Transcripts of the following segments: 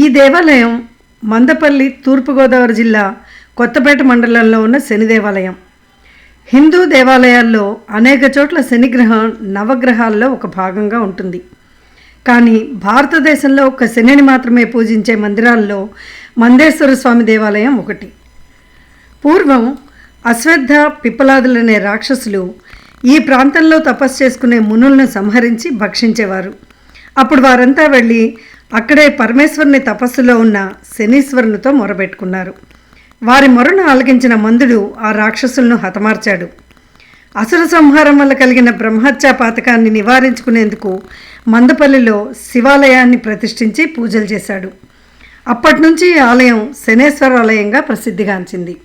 ఈ దేవాలయం మందపల్లి, తూర్పుగోదావరి జిల్లా కొత్తపేట మండలంలో ఉన్న శని దేవాలయం. హిందూ దేవాలయాల్లో అనేక చోట్ల శనిగ్రహం నవగ్రహాల్లో ఒక భాగంగా ఉంటుంది. కానీ భారతదేశంలో ఒక శనిని మాత్రమే పూజించే మందిరాల్లో మందేశ్వర స్వామి దేవాలయం ఒకటి. పూర్వం అశ్వత్థ, పిప్పలాదులనే రాక్షసులు ఈ ప్రాంతంలో తపస్సు చేసుకునే మునులను సంహరించి భక్షించేవారు. అప్పుడు వారంతా వెళ్ళి అక్కడే పరమేశ్వరుని తపస్సులో ఉన్న శనీశ్వరునితో మొరబెట్టుకున్నారు. వారి మొరను ఆలకించిన మందుడు ఆ రాక్షసులను హతమార్చాడు. అసుర సంహారం వల్ల కలిగిన బ్రహ్మహత్యా పాతకాన్ని నివారించుకునేందుకు మందపల్లిలో శివాలయాన్ని ప్రతిష్ఠించి పూజలు చేశాడు. అప్పటి నుంచి ఈ ఆలయం శనేశ్వరాలయంగా ప్రసిద్ధిగాంచింది.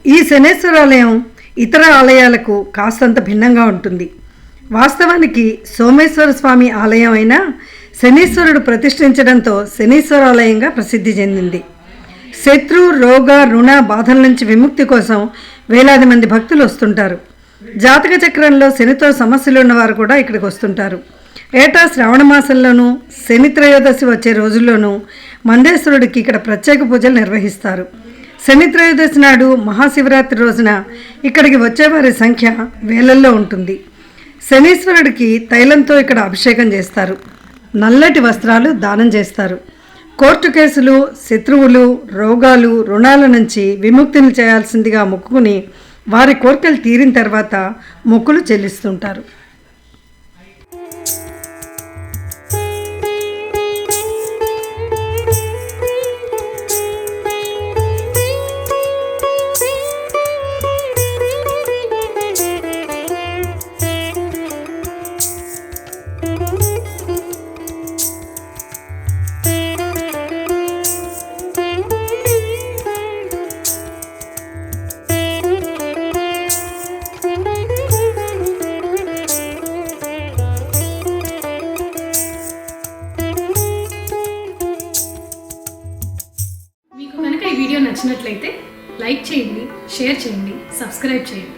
ఈ శనేశ్వరాలయం ఇతర ఆలయాలకు కాస్తంత భిన్నంగా ఉంటుంది. వాస్తవానికి సోమేశ్వర స్వామి ఆలయం అయినా శనీశ్వరుడు ప్రతిష్ఠించడంతో శనీశ్వరాలయంగా ప్రసిద్ధి చెందింది. శత్రు, రోగ, రుణ బాధల నుంచి విముక్తి కోసం వేలాది మంది భక్తులు వస్తుంటారు. జాతక చక్రంలో శనితో సమస్యలు ఉన్నవారు కూడా ఇక్కడికి వస్తుంటారు. ఏటా శ్రావణ మాసంలోనూ శని త్రయోదశి వచ్చే రోజుల్లోనూ మందేశ్వరుడికి ఇక్కడ ప్రత్యేక పూజలు నిర్వహిస్తారు. శని త్రయోదశి నాడు మహాశివరాత్రి రోజున ఇక్కడికి వచ్చేవారి సంఖ్య వేలల్లో ఉంటుంది. శనీశ్వరుడికి తైలంతో ఇక్కడ అభిషేకం చేస్తారు. నల్లటి వస్త్రాలు దానం చేస్తారు. కోర్టు కేసులు, శత్రువులు, రోగాలు, రుణాల నుంచి విముక్తిని చేయాల్సిందిగా మొక్కుకుని వారి కోరికలు తీరిన తర్వాత మొక్కులు చెల్లిస్తుంటారు. మీకు కనుక ఈ వీడియో నచ్చినట్లయితే లైక్ చేయండి, షేర్ చేయండి, సబ్స్క్రైబ్ చేయండి.